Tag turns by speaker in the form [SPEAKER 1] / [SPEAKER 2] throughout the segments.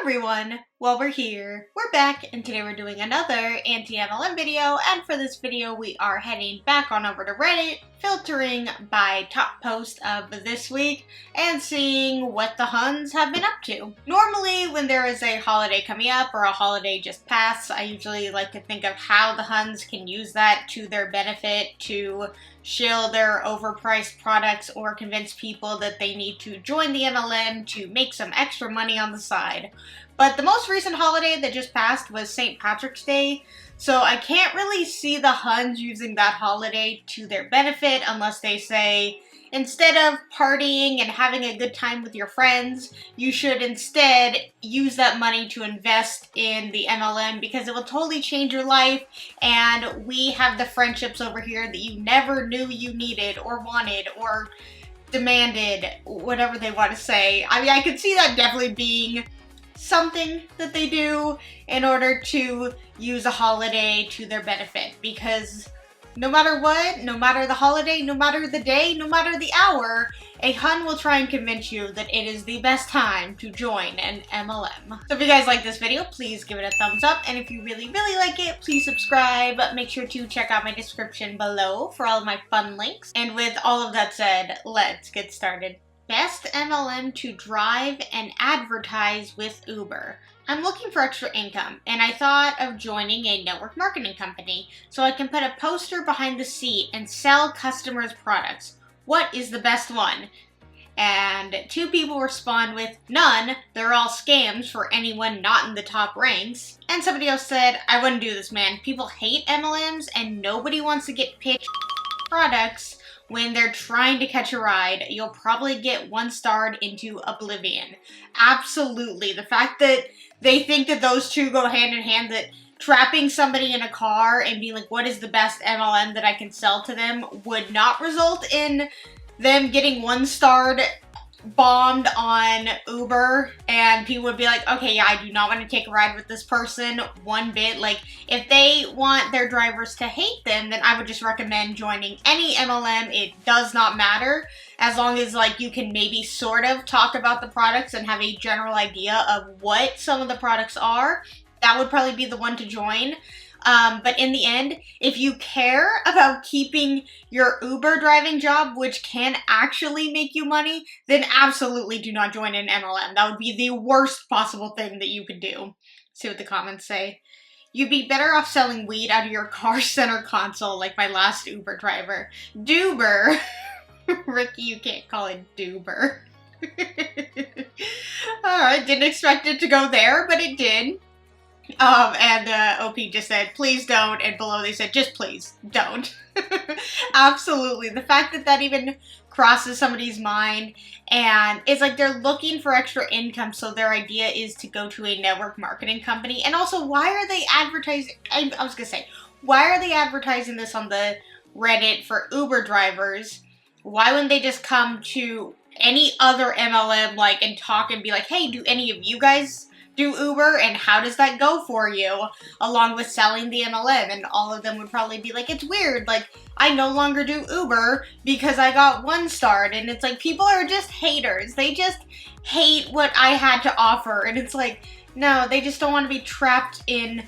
[SPEAKER 1] everyone! Well, we're here. We're back, and today we're doing another anti-MLM video, and for this video we are heading back on over to Reddit, filtering by top post of this week, and seeing what the HUNs have been up to. Normally, when there is a holiday coming up, or a holiday just passed, I usually like to think of how the HUNs can use that to their benefit to shill their overpriced products or convince people that they need to join the MLM to make some extra money on the side. But the most recent holiday that just passed was St. Patrick's Day, so I can't really see the HUNs using that holiday to their benefit unless they say, instead of partying and having a good time with your friends, you should instead use that money to invest in the MLM because it will totally change your life, and we have the friendships over here that you never knew you needed or wanted or demanded, whatever they want to say. I mean, I could see that definitely being something that they do in order to use a holiday to their benefit, because no matter what, no matter the holiday, no matter the day, no matter the hour, a HUN will try and convince you that it is the best time to join an MLM. So if you guys like this video, please give it a thumbs up, and if you really like it, please subscribe. Make sure to check out my description below for all of my fun links. And with all of that said, let's get started. Best MLM to drive and advertise with Uber. I'm looking for extra income, and I thought of joining a network marketing company so I can put a poster behind the seat and sell customers products. What is the best one? And 2 people respond with, none, they're all scams for anyone not in the top ranks. And somebody else said, I wouldn't do this, man. People hate MLMs and nobody wants to get pitched products when they're trying to catch a ride. You'll probably get 1-starred into oblivion. Absolutely. The fact that they think that those two go hand in hand, that trapping somebody in a car and being like, what is the best MLM that I can sell to them, would not result in them getting 1-starred, bombed on Uber, and people would be like, okay, yeah, I do not want to take a ride with this person one bit. Like, if they want their drivers to hate them, then I would just recommend joining any MLM. It does not matter, as long as, like, you can maybe sort of talk about the products and have a general idea of what some of the products are. That would probably be the one to join. But in the end, if you care about keeping your Uber driving job, which can actually make you money, then absolutely do not join an MLM. That would be the worst possible thing that you could do. See what the comments say. You'd be better off selling weed out of your car center console like my last Uber driver. Duber. Ricky, you can't call it Duber. Alright, didn't expect it to go there, but it did. And OP just said, please don't, and below they said, just please, don't. Absolutely. The fact that that even crosses somebody's mind, and it's like they're looking for extra income, so their idea is to go to a network marketing company. And also, why are they advertising, I was gonna say, why are they advertising this on the Reddit for Uber drivers? Why wouldn't they just come to any other MLM, like, and talk and be like, hey, do any of you guys do Uber, and how does that go for you, along with selling the MLM? And all of them would probably be like, it's weird, like, I no longer do Uber because I got 1-starred. And it's like, people are just haters. They just hate what I had to offer, and it's like, no, they just don't want to be trapped in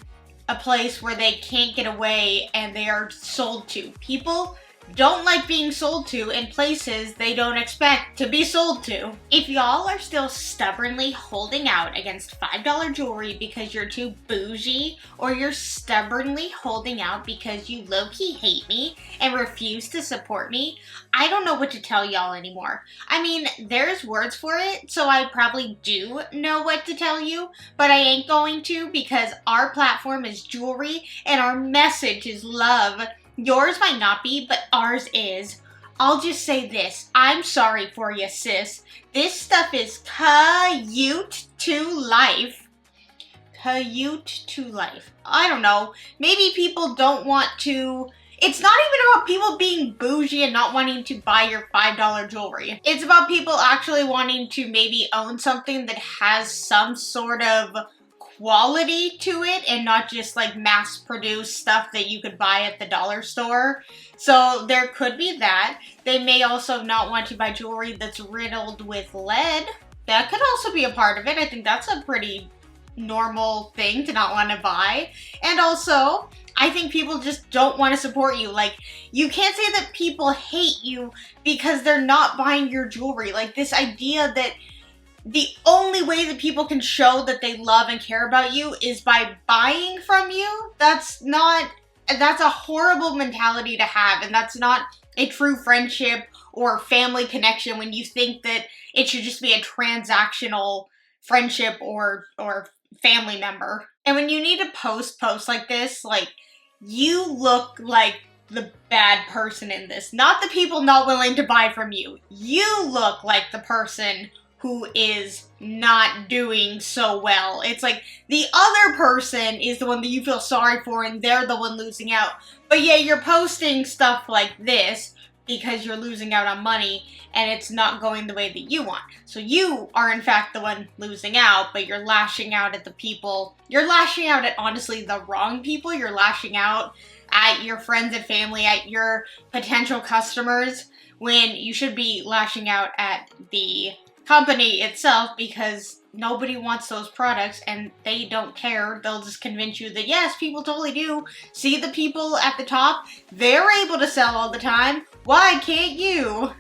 [SPEAKER 1] a place where they can't get away and they are sold to. People don't like being sold to in places they don't expect to be sold to. If y'all are still stubbornly holding out against $5 jewelry because you're too bougie, or you're stubbornly holding out because you low-key hate me and refuse to support me, I don't know what to tell y'all anymore. I mean, there's words for it, so I probably do know what to tell you, but I ain't going to, because our platform is jewelry and our message is love. Yours might not be, but ours is. I'll just say this. I'm sorry for you, sis. This stuff is cute to life. Cute to life. I don't know. Maybe people don't want to... It's not even about people being bougie and not wanting to buy your $5 jewelry. It's about people actually wanting to maybe own something that has some sort of quality to it, and not just like mass-produced stuff that you could buy at the dollar store. So there could be that. They may also not want to buy jewelry that's riddled with lead. That could also be a part of it. I think that's a pretty normal thing to not want to buy. And also, I think people just don't want to support you. Like, you can't say that people hate you because they're not buying your jewelry. Like, this idea that the only way that people can show that they love and care about you is by buying from you, that's a horrible mentality to have, and that's not a true friendship or family connection when you think that it should just be a transactional friendship or family member. And when you need to post like this, like, you look like the bad person in this, not the people not willing to buy from you. You look like the person who is not doing so well. It's like the other person is the one that you feel sorry for and they're the one losing out. But yeah, you're posting stuff like this because you're losing out on money and it's not going the way that you want. So you are in fact the one losing out, but you're lashing out at the people. You're lashing out at, honestly, the wrong people. You're lashing out at your friends and family, at your potential customers, when you should be lashing out at the company itself, because nobody wants those products and they don't care. They'll just convince you that yes, people totally do. See the people at the top? They're able to sell all the time. Why can't you?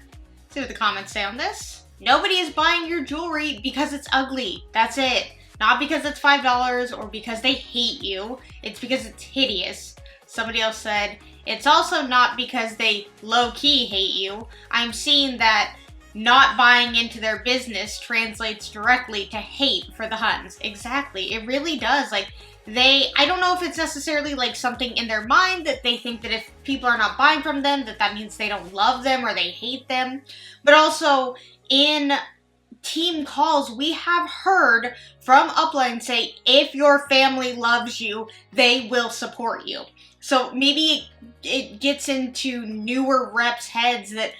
[SPEAKER 1] See what the comments say on this. Nobody is buying your jewelry because it's ugly. That's it. Not because it's $5 or because they hate you. It's because it's hideous. Somebody else said, it's also not because they low-key hate you. I'm seeing that not buying into their business translates directly to hate for the HUNs. Exactly. It really does. Like, I don't know if it's necessarily like something in their mind that they think that if people are not buying from them, that means they don't love them or they hate them. But also, in team calls, we have heard from upline say, if your family loves you, they will support you. So maybe it gets into newer reps' heads that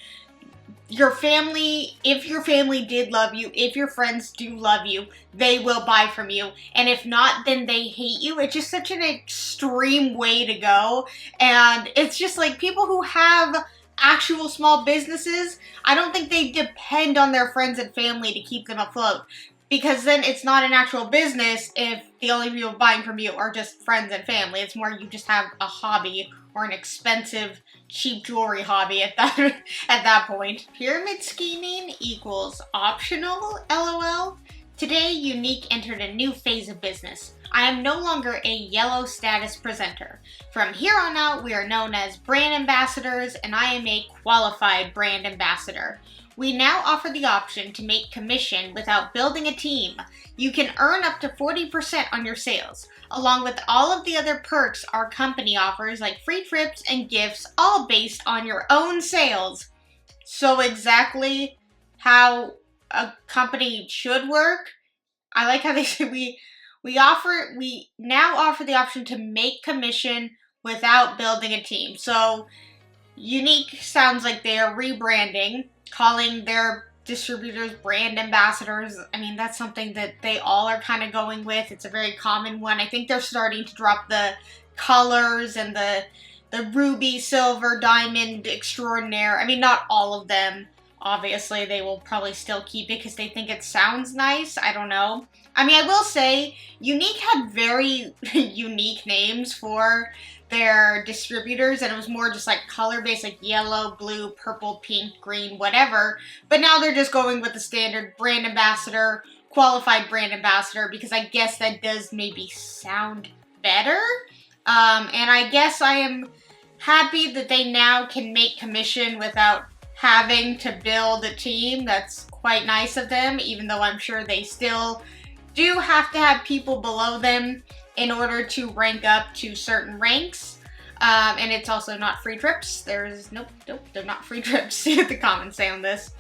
[SPEAKER 1] your family, if your family did love you, if your friends do love you, they will buy from you. And if not, then they hate you. It's just such an extreme way to go. And it's just like people who have actual small businesses, I don't think they depend on their friends and family to keep them afloat. Because then it's not an actual business if the only people buying from you are just friends and family. It's more you just have a hobby or an expensive, cheap jewelry hobby at that point. Pyramid scheming equals optional, LOL. Today, Unique entered a new phase of business. I am no longer a yellow status presenter. From here on out, we are known as brand ambassadors, and I am a qualified brand ambassador. We now offer the option to make commission without building a team. You can earn up to 40% on your sales, along with all of the other perks our company offers, like free trips and gifts, all based on your own sales. So exactly how a company should work. I like how they say we now offer the option to make commission without building a team. So Unique sounds like they are rebranding, calling their distributors brand ambassadors. I mean, that's something that they all are kind of going with. It's a very common one. I think they're starting to drop the colors and the ruby, silver, diamond extraordinaire. I mean, not all of them. Obviously, they will probably still keep it because they think it sounds nice. I don't know. I mean, I will say, Unique had very unique names for their distributors, and it was more just like color-based, like yellow, blue, purple, pink, green, whatever. But now they're just going with the standard brand ambassador, qualified brand ambassador, because I guess that does maybe sound better. And I guess I am happy that they now can make commission without having to build a team. That's quite nice of them, even though I'm sure they still do have to have people below them in order to rank up to certain ranks. And it's also not free trips. Nope, they're not free trips. See what the comments say on this.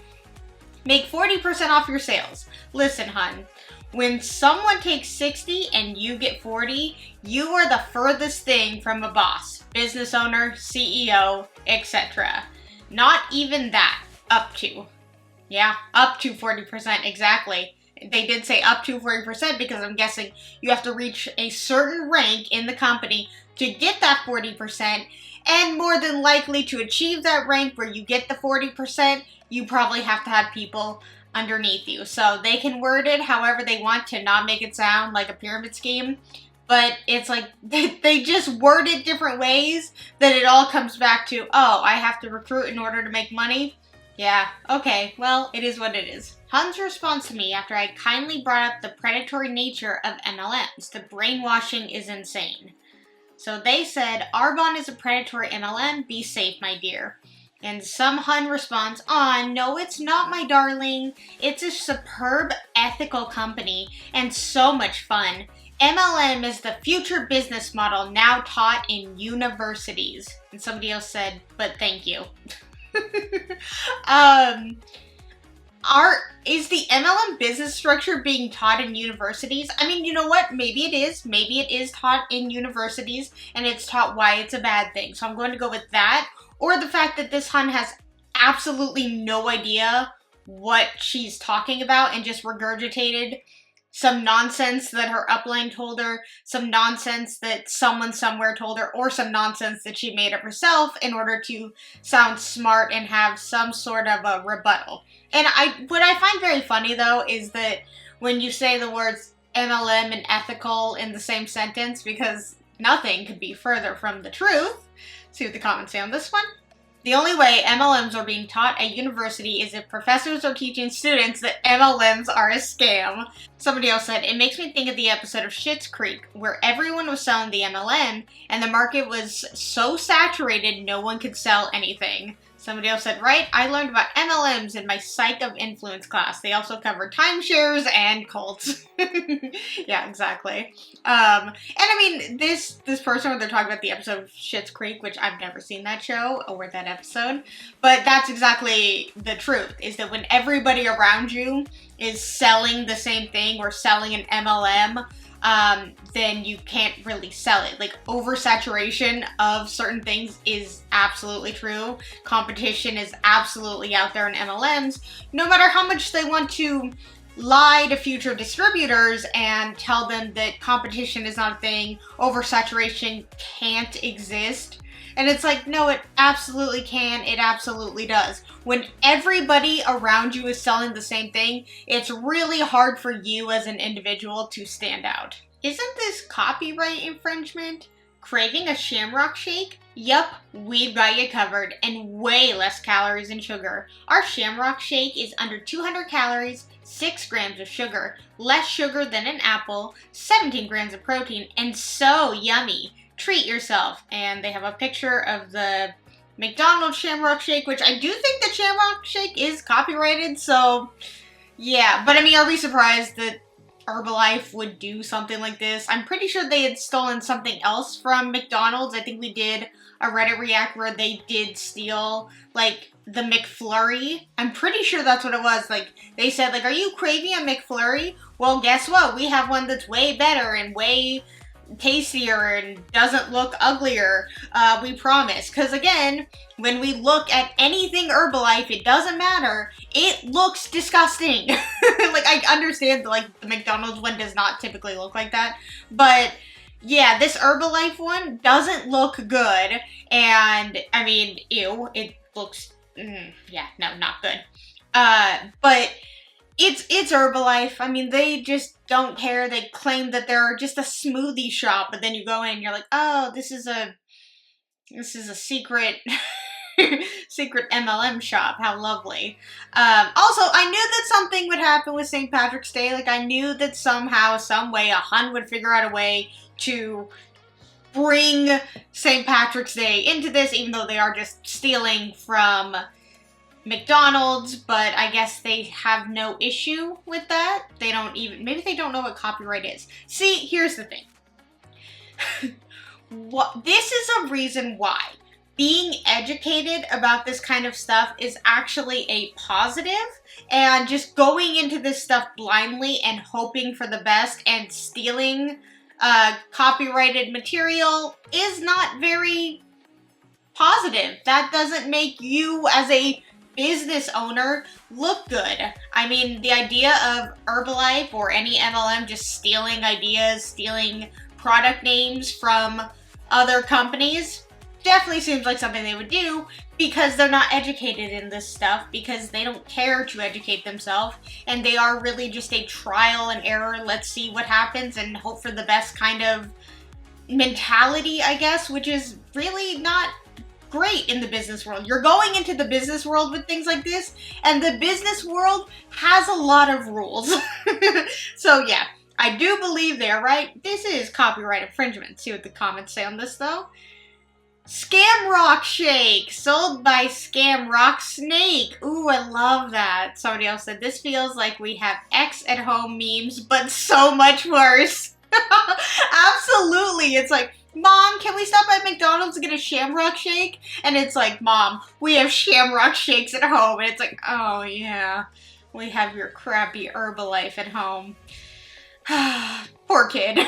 [SPEAKER 1] Make 40% off your sales. Listen, hun, when someone takes 60 and you get 40, you are the furthest thing from a boss, business owner, CEO, etc. Not even that, up to. Yeah, up to 40%, exactly. They did say up to 40% because I'm guessing you have to reach a certain rank in the company to get that 40%, and more than likely to achieve that rank where you get the 40%, you probably have to have people underneath you. So they can word it however they want to not make it sound like a pyramid scheme. But it's like, they just word it different ways that it all comes back to, oh, I have to recruit in order to make money? Yeah, okay, well, it is what it is. HUN's response to me after I kindly brought up the predatory nature of MLMs. The brainwashing is insane. So they said, Arbonne is a predatory MLM, be safe, my dear. And some HUN response, aw, no, it's not, my darling. It's a superb ethical company and so much fun. MLM is the future business model now taught in universities. And somebody else said, but thank you. Is the MLM business structure being taught in universities? I mean, you know what? Maybe it is. Maybe it is taught in universities and it's taught why it's a bad thing. So I'm going to go with that. Or the fact that this HUN has absolutely no idea what she's talking about and just regurgitated some nonsense that her upline told her, some nonsense that someone somewhere told her, or some nonsense that she made up herself in order to sound smart and have some sort of a rebuttal. And what I find very funny, though, is that when you say the words MLM and ethical in the same sentence, because nothing could be further from the truth. See what the comments say on this one. The only way MLMs are being taught at university is if professors are teaching students that MLMs are a scam. Somebody else said, it makes me think of the episode of Schitt's Creek, where everyone was selling the MLM, and the market was so saturated no one could sell anything. Somebody else said, right, I learned about MLMs in my Psych of Influence class. They also covered timeshares and cults. Yeah, exactly. And I mean, this person, when they're talking about the episode of Schitt's Creek, which I've never seen that show or that episode, but that's exactly the truth, is that when everybody around you is selling the same thing or selling an MLM, then you can't really sell it. Like, oversaturation of certain things is absolutely true. Competition is absolutely out there in MLMs. No matter how much they want to lie to future distributors and tell them that competition is not a thing, oversaturation can't exist. And it's like, no, it absolutely can. It absolutely does. When everybody around you is selling the same thing, it's really hard for you as an individual to stand out. Isn't this copyright infringement? Craving a shamrock shake? Yup, we've got you covered, and way less calories and sugar. Our shamrock shake is under 200 calories, 6 grams of sugar, less sugar than an apple, 17 grams of protein, and so yummy. Treat yourself. And they have a picture of the McDonald's Shamrock Shake, which I do think the Shamrock Shake is copyrighted, so yeah. But I mean, are we surprised that Herbalife would do something like this? I'm pretty sure they had stolen something else from McDonald's. I think we did a Reddit React where they did steal, like, the McFlurry. I'm pretty sure that's what it was. Like, they said, like, are you craving a McFlurry? Well, guess what? We have one that's way better and way tastier and doesn't look uglier, we promise. Because again, when we look at anything Herbalife, it doesn't matter, it looks disgusting. Like, I understand, like, the McDonald's one does not typically look like that, but yeah, this Herbalife one doesn't look good. And I mean, ew, it looks, yeah, no, not good. But it's Herbalife. I mean, they just don't care. They claim that they're just a smoothie shop, but then you go in and you're like, oh, this is a secret secret MLM shop. How lovely. Also, I knew that something would happen with St. Patrick's Day. Like, I knew that somehow, some way, a HUN would figure out a way to bring St. Patrick's Day into this, even though they are just stealing from McDonald's, but I guess they have no issue with that. They don't even, maybe they don't know what copyright is. See, here's the thing. This is a reason why being educated about this kind of stuff is actually a positive, and just going into this stuff blindly and hoping for the best and stealing copyrighted material is not very positive. That doesn't make you as a business owner look good. I mean, the idea of Herbalife or any MLM just stealing ideas, stealing product names from other companies definitely seems like something they would do, because they're not educated in this stuff, because they don't care to educate themselves, and they are really just a trial and error, let's see what happens and hope for the best kind of mentality, I guess, which is really not great in the business world. You're going into the business world with things like this, and the business world has a lot of rules. So yeah, I do believe they're right. This is copyright infringement. See what the comments say on this though. Scam Rock Shake, sold by Scam Rock Snake. Ooh, I love that. Somebody else said, this feels like we have X at home memes, but so much worse. Absolutely. It's like, Mom, can we stop by McDonald's and get a Shamrock Shake? And it's like, Mom, we have Shamrock Shakes at home. And it's like, oh yeah, we have your crappy Herbalife at home. Poor kid.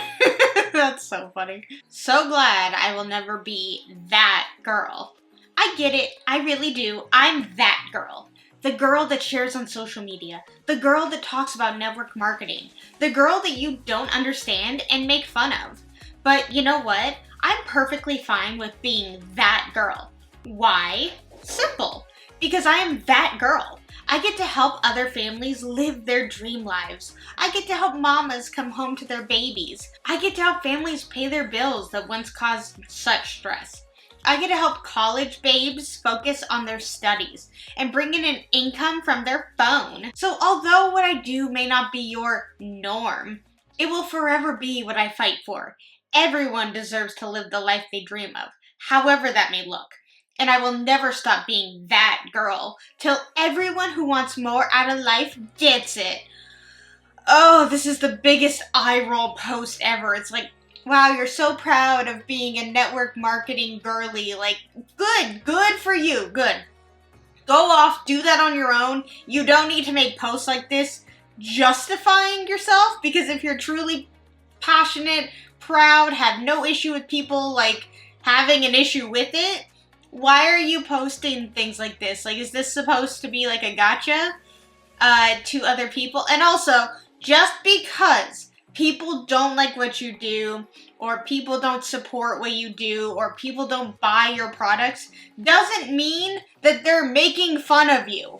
[SPEAKER 1] That's so funny. So glad I will never be that girl. I get it. I really do. I'm that girl. The girl that shares on social media. The girl that talks about network marketing. The girl that you don't understand and make fun of. But you know what? I'm perfectly fine with being that girl. Why? Simple. Because I am that girl. I get to help other families live their dream lives. I get to help mamas come home to their babies. I get to help families pay their bills that once caused such stress. I get to help college babes focus on their studies and bring in an income from their phone. So although what I do may not be your norm, it will forever be what I fight for. Everyone deserves to live the life they dream of, however that may look. And I will never stop being that girl till everyone who wants more out of life gets it. Oh, this is the biggest eye roll post ever. It's like, wow, you're so proud of being a network marketing girly. Like, good for you, good. Go off, do that on your own. You don't need to make posts like this justifying yourself, because if you're truly passionate, proud, have no issue with people like having an issue with it, why are you posting things like this? Like, is this supposed to be like a gotcha to other people? And also, just because people don't like what you do, or people don't support what you do, or people don't buy your products, doesn't mean that they're making fun of you.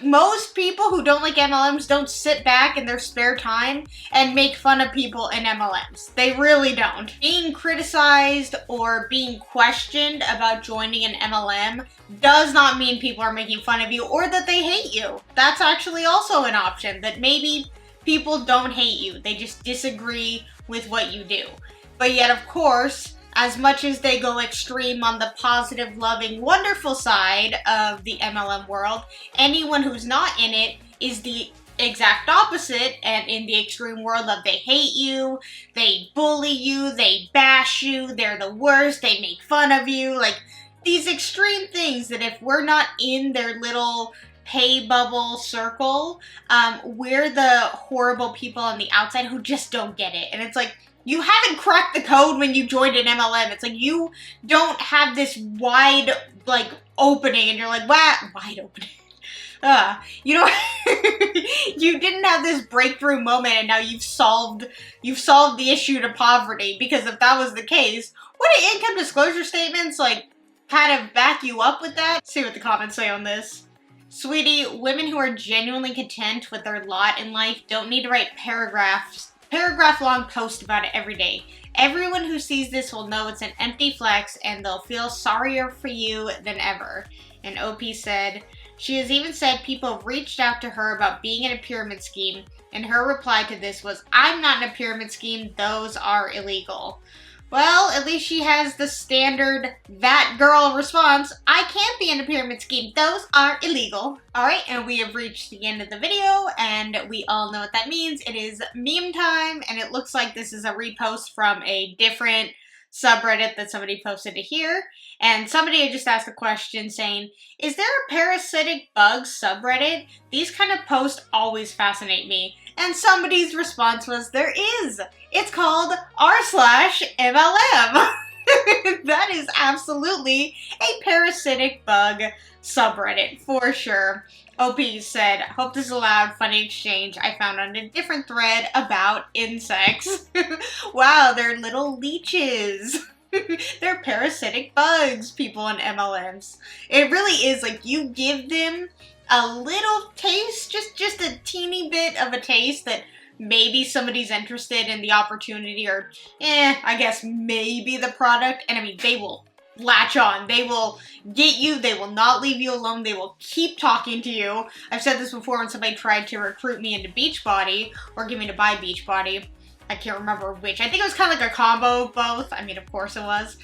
[SPEAKER 1] Most people who don't like MLMs don't sit back in their spare time and make fun of people in MLMs. They really don't. Being criticized or being questioned about joining an MLM does not mean people are making fun of you or that they hate you. That's actually also an option, that maybe people don't hate you. They just disagree with what you do. But yet, of course, as much as they go extreme on the positive, loving, wonderful side of the MLM world, anyone who's not in it is the exact opposite, and in the extreme world of they hate you, they bully you, they bash you, they're the worst, they make fun of you, like these extreme things that if we're not in their little pay bubble circle, we're the horrible people on the outside who just don't get it. And it's like, you haven't cracked the code when you joined an MLM. It's like you don't have this wide, like, opening, and you're like, what? Wide opening. You know, you didn't have this breakthrough moment, and now you've solved the issue to poverty. Because if that was the case, wouldn't income disclosure statements, like, kind of back you up with that? See what the comments say on this. Sweetie, women who are genuinely content with their lot in life don't need to write paragraph-long post about it every day. Everyone who sees this will know it's an empty flex, and they'll feel sorrier for you than ever. And OP said, she has even said people have reached out to her about being in a pyramid scheme, and her reply to this was, I'm not in a pyramid scheme, those are illegal. Well, at least she has the standard that girl response, I can't be in a pyramid scheme, those are illegal. Alright, and we have reached the end of the video, and we all know what that means. It is meme time, and it looks like this is a repost from a different subreddit that somebody posted to here. And somebody had just asked a question saying, is there a parasitic bug subreddit? These kind of posts always fascinate me. And somebody's response was, there is. It's called r/MLM. That is absolutely a parasitic bug subreddit, for sure. OP said, hope this is a loud, funny exchange I found on a different thread about insects. Wow, they're little leeches. They're parasitic bugs, people in MLMs. It really is, like, you give them a little taste, just a teeny bit of a taste that maybe somebody's interested in the opportunity, or I guess maybe the product, and I mean, they will latch on. They will get you. They will not leave you alone. They will keep talking to you. I've said this before when somebody tried to recruit me into Beachbody or get me to buy Beachbody. I can't remember which. I think it was kind of like a combo of both. I mean, of course it was.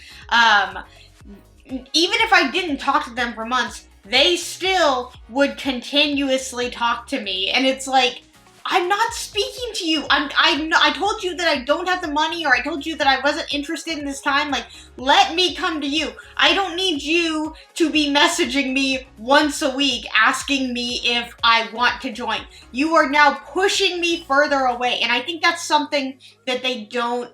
[SPEAKER 1] Even if I didn't talk to them for months, they still would continuously talk to me. And it's like, I'm not speaking to you. I told you that I don't have the money, or I told you that I wasn't interested in this time. Like, let me come to you. I don't need you to be messaging me once a week asking me if I want to join. You are now pushing me further away. And I think that's something that they don't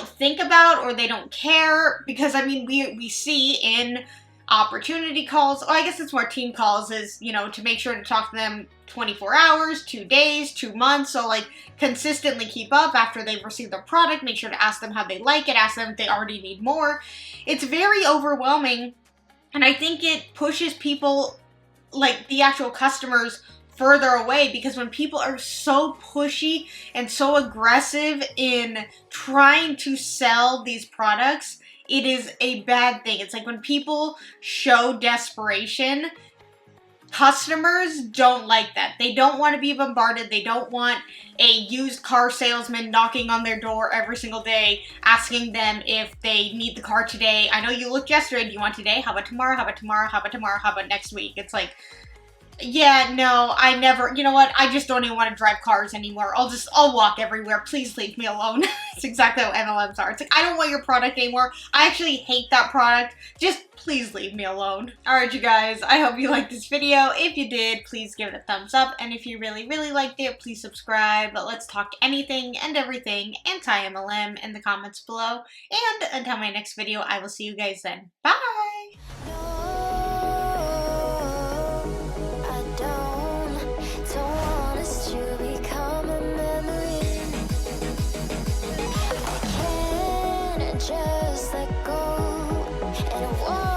[SPEAKER 1] think about, or they don't care, because I mean, we see in opportunity calls, I guess it's more team calls, is, you know, to make sure to talk to them 24 hours, 2 days, 2 months, so like consistently keep up after they've received the product, make sure to ask them how they like it, ask them if they already need more. It's very overwhelming, and I think it pushes people, like the actual customers, further away, because when people are so pushy and so aggressive in trying to sell these products, it is a bad thing. It's like when people show desperation, customers don't like that. They don't want to be bombarded. They don't want a used car salesman knocking on their door every single day, asking them if they need the car today. I know you looked yesterday. Do you want today? How about tomorrow? How about tomorrow? How about tomorrow? How about next week? It's like, yeah, no, I never, you know what, I just don't even want to drive cars anymore. I'll walk everywhere. Please leave me alone. It's exactly what MLMs are. It's like, I don't want your product anymore. I actually hate that product. Just please leave me alone. Alright, you guys, I hope you liked this video. If you did, please give it a thumbs up. And if you really, really liked it, please subscribe. But let's talk anything and everything anti-MLM in the comments below. And until my next video, I will see you guys then. Bye!
[SPEAKER 2] Just let go and walk.